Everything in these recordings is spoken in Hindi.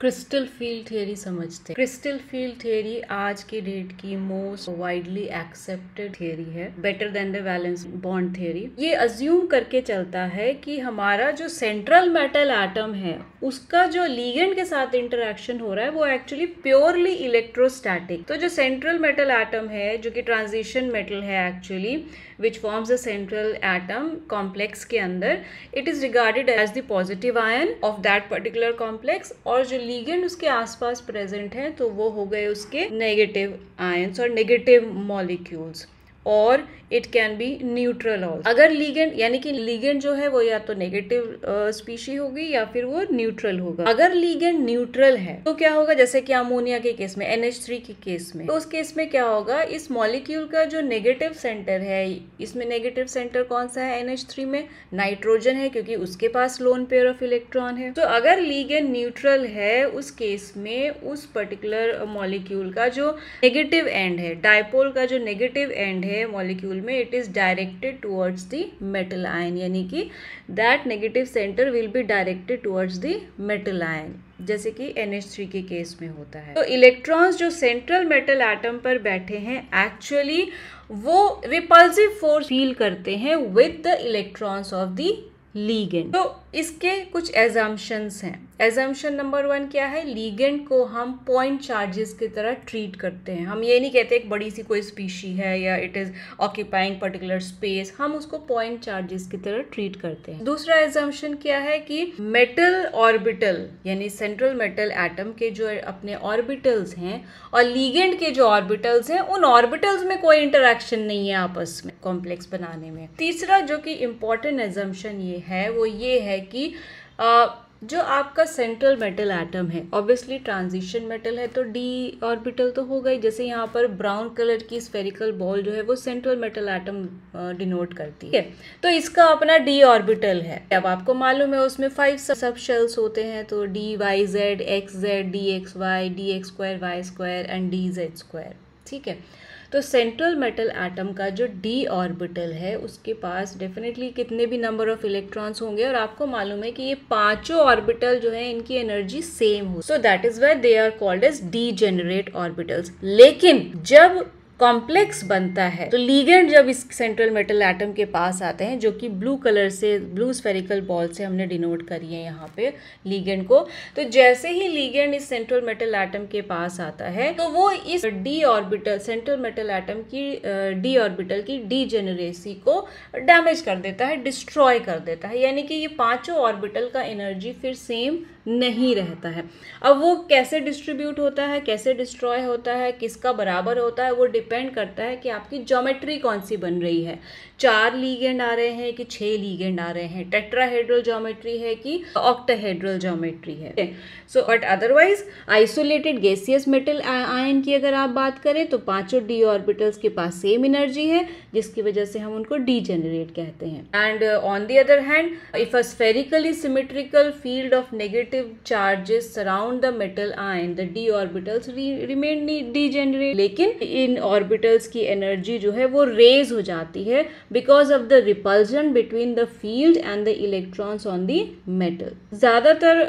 क्रिस्टल फील्ड थ्योरी समझते हैं। क्रिस्टल फील्ड थ्योरी आज की डेट की मोस्ट वाइडली एक्सेप्टेड थ्योरी है, better than the valence bond theory. ये अज्यूम करके चलता है कि हमारा जो सेंट्रल मेटल एटम है उसका जो लिगेंड के साथ इंटरेक्शन हो रहा है वो एक्चुअली प्योरली इलेक्ट्रोस्टैटिक। तो जो सेंट्रल मेटल एटम है जो कि ट्रांजिशन मेटल है actually which forms the central atom complex के अंदर, it is regarded as the positive ion of that particular complex, और जो लिगेंड उसके आसपास प्रेजेंट है तो वो हो गए उसके नेगेटिव आयंस और नेगेटिव मॉलिक्यूल्स, और it can be neutral also. अगर लिगेंड यानी कि लिगेंड जो है वो या तो नेगेटिव स्पीशी होगी या फिर वो न्यूट्रल होगा। अगर लिगेंड न्यूट्रल है तो क्या होगा, जैसे कि अमोनिया के केस में, NH3 के केस में, तो उस केस में क्या होगा, इस मॉलिक्यूल का जो नेगेटिव सेंटर है, इसमें नेगेटिव सेंटर कौन सा है NH3 में, नाइट्रोजन है, क्योंकि उसके पास लोन पेयर ऑफ इलेक्ट्रॉन है। तो अगर लिगेंड न्यूट्रल है उस केस में उस पर्टिकुलर मॉलिक्यूल का जो नेगेटिव एंड है, डायपोल का जो नेगेटिव एंड है मॉलिक्यूल में, it is directed towards the metal ion, यानी कि that negative centre will be directed towards the metal ion, जैसे कि NH3 के केस में होता है। तो इलेक्ट्रॉन्स जो सेंट्रल मेटल एटम पर बैठे हैं एक्चुअली वो रिपल्सिव फोर्स फील करते हैं with the electrons of the ligand. तो इसके कुछ एजम्पशंस हैं। एजम्पशन नंबर 1 क्या है, लिगेंड को हम पॉइंट चार्जेस की तरह ट्रीट करते हैं। हम ये नहीं कहते एक बड़ी सी कोई स्पीशी है या it is occupying particular space, हम उसको पॉइंट चार्जेस की तरह ट्रीट करते हैं। दूसरा एजम्पशन क्या है कि मेटल ऑर्बिटल यानी सेंट्रल मेटल एटम के जो अपने ऑर्बिटल्स हैं और लिगेंड के जो ऑर्बिटल्स हैं, उन ऑर्बिटल्स में कोई इंटरेक्शन नहीं है आपस में कॉम्प्लेक्स बनाने में। तीसरा जो कि इम्पोर्टेंट एजम्पशन ये है वो ये है कि जो आपका सेंट्रल मेटल एटम है ऑब्वियसली ट्रांजिशन मेटल है तो डी ऑर्बिटल तो होगा ही। जैसे यहाँ पर ब्राउन कलर की स्फेरिकल बॉल जो है वो सेंट्रल मेटल एटम डिनोट करती है, तो इसका अपना डी ऑर्बिटल है। अब आपको मालूम है उसमें 5 सब शेल्स होते हैं, तो DYZ, XZ, DXY, DX2, Y2 and DZ2, ठीक है। तो सेंट्रल मेटल एटम का जो डी ऑर्बिटल है उसके पास डेफिनेटली कितने भी नंबर ऑफ इलेक्ट्रॉन्स होंगे, और आपको मालूम है कि ये पांचों ऑर्बिटल जो है इनकी एनर्जी सेम हो, so that is why they are called as degenerate orbitals. लेकिन जब कॉम्प्लेक्स बनता है तो लिगेंड जब इस सेंट्रल मेटल एटम के पास आते हैं, जो कि ब्लू कलर से, ब्लू स्फेरिकल बॉल से हमने डिनोट करी है यहाँ पे लिगेंड को, तो जैसे ही लिगेंड इस सेंट्रल मेटल एटम के पास आता है तो वो इस D orbital, central metal atom की डी ऑर्बिटल की डीजेनरेसी को डैमेज कर देता है, डिस्ट्रॉय कर देता है, यानी कि ये पांचों ऑर्बिटल का एनर्जी फिर सेम नहीं रहता है। अब वो कैसे डिस्ट्रीब्यूट होता है, कैसे डिस्ट्रॉय होता है, किसका बराबर होता है, वो डिपेंड करता है कि आपकी ज्योमेट्री कौन सी बन रही है। 4 लीगेंड आ रहे हैं कि 6 लीगेंड आ रहे हैं, टेट्राहेड्रल ज्योमेट्री है कि ऑक्टाहेड्रल ज्योमेट्री है। So but otherwise isolated gaseous metal ion की अगर आप बात करें तो पांचों डी ऑर्बिटल्स के पास सेम एनर्जी है, जिसकी वजह से हम उनको डीजेनरेट कहते हैं। And on the other hand if a spherically symmetrical field of negative charges surround the metal ion, the d orbitals remain degenerate, लेकिन इन ऑर्बिटल्स की एनर्जी जो है वो रेज हो जाती है because of the repulsion between the field and the electrons on the metal. ज्यादातर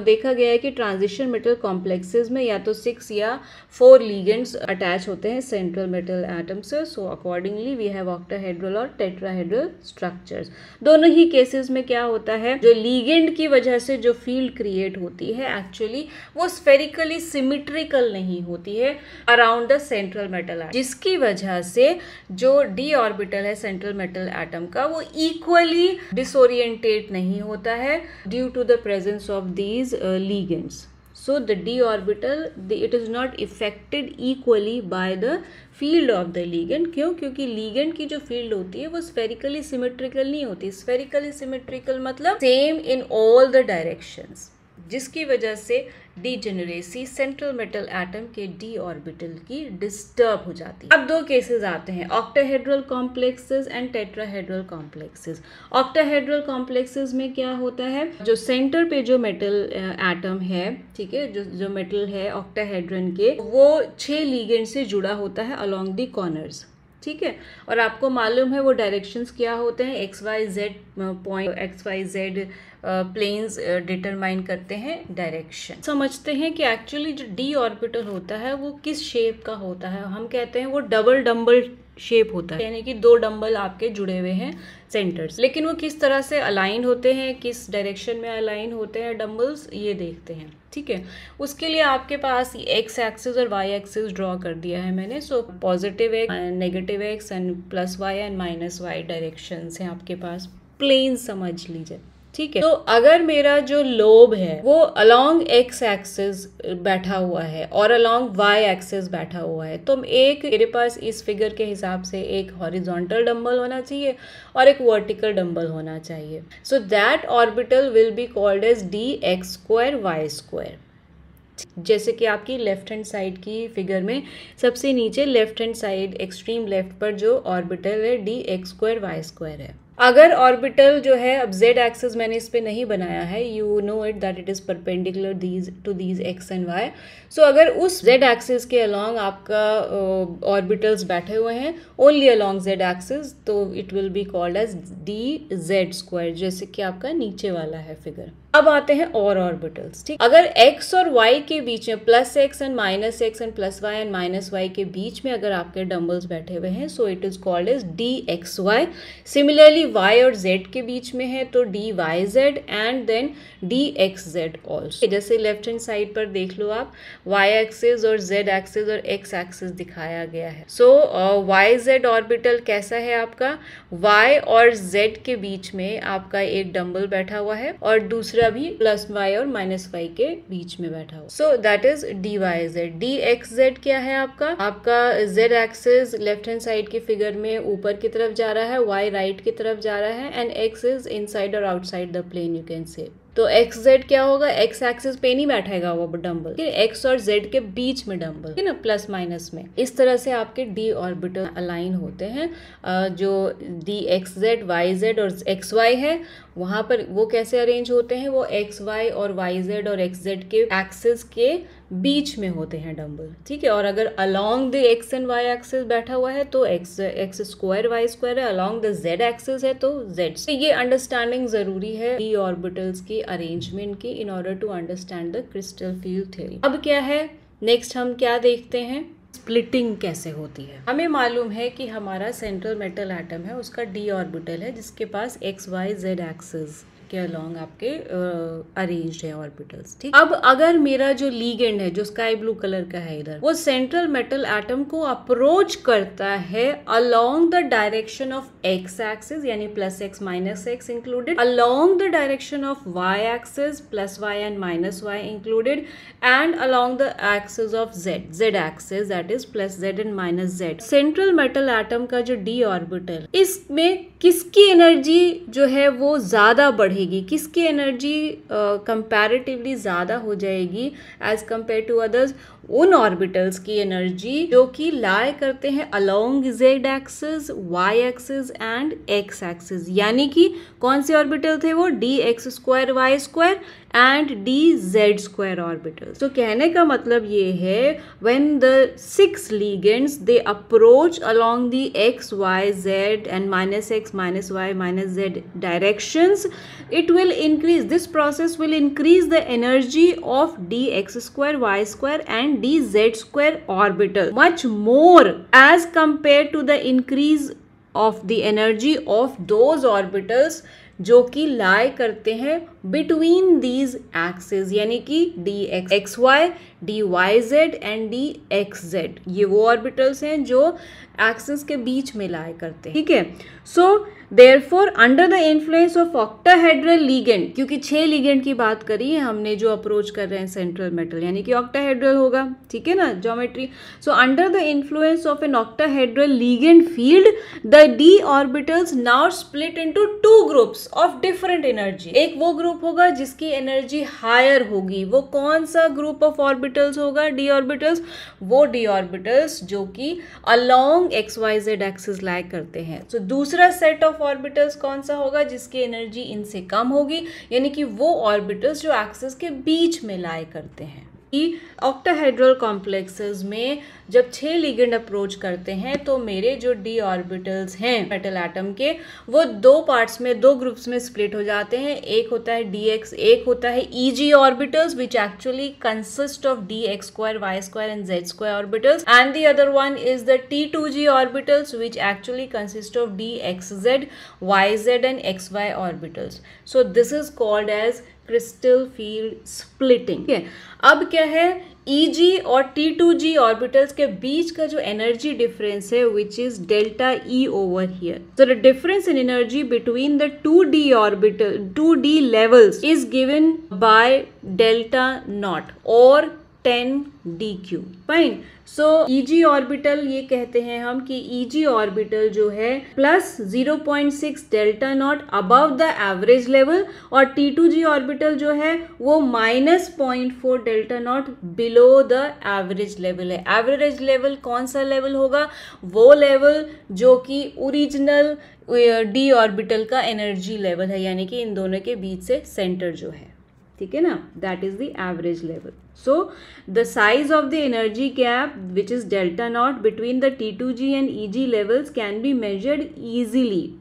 देखा गया है कि ट्रांजिशन मेटल कॉम्प्लेक्सेस में या तो 6 या 4 लिगेंड्स अटैच होते हैं सेंट्रल मेटल एटम से, so accordingly we have octahedral और टेट्राहेड्रल स्ट्रक्चर्स। दोनों ही केसेस में क्या होता है, जो लिगेंड की वजह से जो फील्ड क्रिएट होती है एक्चुअली वो स्फेरिकली सिमेट्रिकल नहीं होती है around the central metal atom, जिसकी वजह से जो डी ऑर्बिटल है सेंट्रल मेटल एटम का वो इक्वली डिसोरिएंटेट नहीं होता है due to the presence of these ligands. So the d orbital it is not affected equally by the field of the ligand। क्यों? क्योंकि ligand की जो field होती है वो spherically symmetrical नहीं होती। spherically symmetrical मतलब same in all the directions, जिसकी वजह से डीजेनरेसी सेंट्रल मेटल एटम के डी ऑर्बिटल की डिस्टर्ब हो जाती है। अब 2 केसेस आते हैं, octahedral complexes and tetrahedral complexes. Octahedral complexes में क्या होता है, जो सेंटर पे जो मेटल एटम है, ठीक है, जो मेटल है ऑक्टाहेड्रन के, वो 6 लिगेंड से जुड़ा होता है अलोंग द कॉर्नर्स, ठीक है। और आपको मालूम है वो डायरेक्शंस क्या होते हैं, x y z point, x y z planes determine करते हैं डायरेक्शन। समझते हैं कि एक्चुअली जो डी ऑर्बिटल होता है वो किस शेप का होता है। हम कहते हैं वो डबल डम्बल शेप होता है, यानी कि दो डंबल आपके जुड़े हुए हैं सेंटर्स। लेकिन वो किस तरह से अलाइन होते हैं, किस डायरेक्शन में अलाइन होते हैं डंबल्स, ये देखते हैं, ठीक है। उसके लिए आपके पास एक्स एक्सिस और वाई एक्सिस ड्रॉ कर दिया है मैंने। So positive x, negative x and plus y and minus y direction हैं आपके पास, प्लेन समझ लीजिए, ठीक है। तो अगर मेरा जो लोब है वो अलोंग एक्स एक्सिस बैठा हुआ है और अलोंग वाई एक्सिस बैठा हुआ है, तो एक मेरे पास इस फिगर के हिसाब से एक हॉरिजॉन्टल डंबल होना चाहिए और एक वर्टिकल डंबल होना चाहिए। So that orbital will be called as d x square y square. जैसे कि आपकी लेफ्ट हैंड साइड की फिगर में सबसे नीचे left hand side extreme left पर जो ऑर्बिटल है d x square y square है। अगर ऑर्बिटल जो है, अब z एक्सिस मैंने इस पे नहीं बनाया है, you know it that it is perpendicular to these x and y। So अगर उस z एक्सिस के अलोंग आपका ऑर्बिटल्स बैठे हुए हैं ओनली अलोंग z एक्सिस, तो it will be called as d z square, जैसे कि आपका नीचे वाला है फिगर। अब आते हैं और ऑर्बिटल्स, ठीक। अगर x और y के बीच में plus x and minus x and plus y and minus y के बीच में अगर आपके डंबल्स बैठे हुए हैं, so it is called as d x y. Similarly y और z के बीच में है तो d y z and then d x z also. जैसे लेफ्ट हैंड साइड पर देख लो आप, y एक्सिस और z एक्सिस और x एक्सिस दिखाया गया है। सो y z ऑर्बिटल कैसा है आपका, y और z के बीच में आपका एक डंबल बैठा हुआ है और दूसरा भी प्लस y और माइनस y के बीच में बैठा हुआ। So that is d y z. D x z क्या है आपका z axis left hand side की फिगर में ऊपर की तरफ जा रहा है, y राइट की तरफ जा रहा है एंड x इज इनसाइड और outside the plane, you can say. तो एक्स जेड क्या होगा, एक्स एक्सिस पे नहीं बैठेगा वो डंबल, एक्स और जेड के बीच में डंबल, ठीक है ना, प्लस माइनस में। इस तरह से आपके डी ऑर्बिटल अलाइन होते हैं। जो d x z, y z और एक्स वाई है, वहां पर वो कैसे अरेंज होते हैं, वो एक्स वाई और वाई जेड और एक्स जेड के एक्सिस के बीच में होते हैं डंबल, ठीक है। और अगर along the x and y axis बैठा हुआ है तो एक्स स्क्वायर वाई स्क्वायर है, अलोंग द जेड एक्सिस है तो जेड। तो ये अंडरस्टैंडिंग जरूरी है डी ऑर्बिटल्स की अरेंजमेंट की in order to understand the crystal field theory. अब क्या है नेक्स्ट, हम क्या देखते हैं, स्प्लिटिंग कैसे होती है। हमें मालूम है कि हमारा सेंट्रल मेटल एटम है, उसका डी ऑर्बिटल है जिसके पास एक्स वाई जेड एक्सिस के अलोंग आपके अरेंज्ड है ऑर्बिटल्स, ठीक। अब अगर मेरा जो लीगेंड है जो स्काई ब्लू कलर का है इधर, वो सेंट्रल मेटल एटम को अप्रोच करता है along the direction of x axis यानी plus x minus x included, along the direction of y axis plus y and minus y included and along the axis of z, z axis that is plus z and minus z. Central metal atom का जो डी ऑर्बिटल, इसमें किसकी एनर्जी जो है वो ज्यादा बढ़ेगी, किसकी एनर्जी कंपैरेटिवली ज्यादा हो जाएगी एज कंपेयर टू अदर्स, उन ऑर्बिटल्स की एनर्जी जो कि लाई करते हैं along z axis, y axis and x axis. यानी कि कौन से ऑर्बिटल थे वो, d x square y square and d z square orbitals. तो कहने का मतलब ये है when the 6 ligands they approach along the x y z and minus x minus y minus z directions, it will increase, this process will increase the energy of dx square y square and dz square orbital much more as compared to the increase of the energy of those orbitals जो कि लाई करते हैं बिटवीन दीज एक्सिस, यानी कि d x y, d y z and d x z. ये वो ऑर्बिटल्स हैं जो एक्सिस के बीच में लाई करते हैं, ठीक है। So therefore under the influence of octahedral ligand, क्योंकि 6 लीगेंड की बात करी है हमने जो अप्रोच कर रहे हैं सेंट्रल मेटल, यानी कि ऑक्टाहेड्रल होगा, ठीक है ना, geometry. So under the influence of an octahedral ligand field the d orbitals now split into 2 groups of different energy. एक वो ग्रुप होगा जिसकी एनर्जी हायर होगी, वो कौन सा ग्रुप ऑफ ऑर्बिटल्स होगा, डी ऑर्बिटल्स, वो डी ऑर्बिटल्स जो कि along x y z axis lie करते हैं। सो दूसरा सेट ऑफ ऑर्बिटल्स कौन सा होगा जिसकी एनर्जी इनसे कम होगी, यानी कि वो ऑर्बिटल्स जो एक्सिस के बीच में लाई करते हैं। ऑक्टाहेड्रल कॉम्प्लेक्सेस में जब 6 लिगेंड अप्रोच करते हैं तो मेरे जो डी ऑर्बिटल्स हैं मेटल एटम के वो दो पार्ट्स में, दो ग्रुप्स में स्प्लिट हो जाते हैं। एक होता है dx, एक होता है eg orbitals which actually consist of dx square, y square and z square orbitals, and the other one is the t2g orbitals which actually consist of dxz, yz and xy orbitals. So this is called as crystal field splitting. अब क्या है, Eg और T2g ऑर्बिटल्स के बीच का जो एनर्जी डिफरेंस है विच is delta E over here. So the difference in energy between the 2d levels is given by delta naught और 10dq। फाइन। सो Eg ऑर्बिटल ये कहते हैं हम कि Eg ऑर्बिटल जो है plus 0.6 delta not above the average level और T2g ऑर्बिटल जो है वो minus 0.4 delta not below the average level है। एवरेज लेवल कौन सा लेवल होगा? वो लेवल जो कि ओरिजिनल डी ऑर्बिटल का एनर्जी लेवल है, यानी कि इन दोनों के बीच से सेंटर जो है, ठीक है ना, that is the average level. So the size of the energy gap which is delta not between the T2g and Eg levels can be measured easily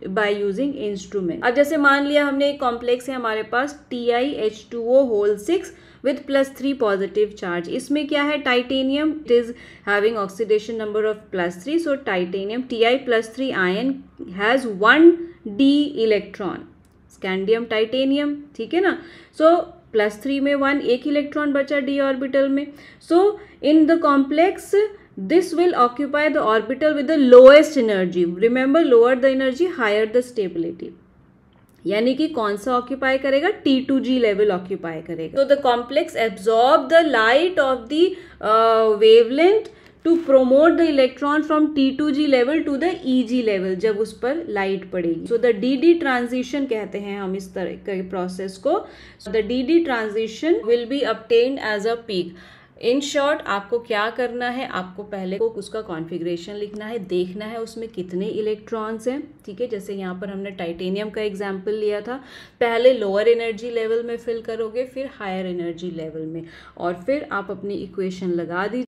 by using instrument. अब जैसे मान लिया हमने एक कॉम्प्लेक्स है हमारे पास TiH2O whole 6 with +3 positive charge. इसमें क्या है? Titanium. It is having oxidation number of +3, so titanium Ti+3 ion has 1d electron, scandium titanium, ठीक है ना। सो +3 में 1, एक इलेक्ट्रॉन बचा डी ऑर्बिटल में। So in the complex this will occupy the orbital with the lowest energy. Remember, lower the energy higher the stability, यानी कि कौन सा ऑक्यूपाई करेगा? T2g लेवल ऑक्यूपाई करेगा। तो the complex absorb the light of the wavelength to promote the electron from T2g level to the Eg level, जब उस पर लाइट पड़ेगी। सो द DD ट्रांजिशन कहते हैं हम इस तरह के प्रोसेस को। The DD transition will be obtained as a peak. In short, आपको क्या करना है? आपको पहले को उसका कॉन्फ़िगरेशन लिखना है, देखना है उसमें कितने इलेक्ट्रॉन्स हैं, ठीक है। जैसे यहाँ पर हमने टाइटेनियम का एग्जाम्पल लिया था, पहले लोअर एनर्जी लेवल में फिल करोगे, फिर हायर एनर्जी लेवल में, और फिर आप अपनी इक्वेशन लगा दीजिए।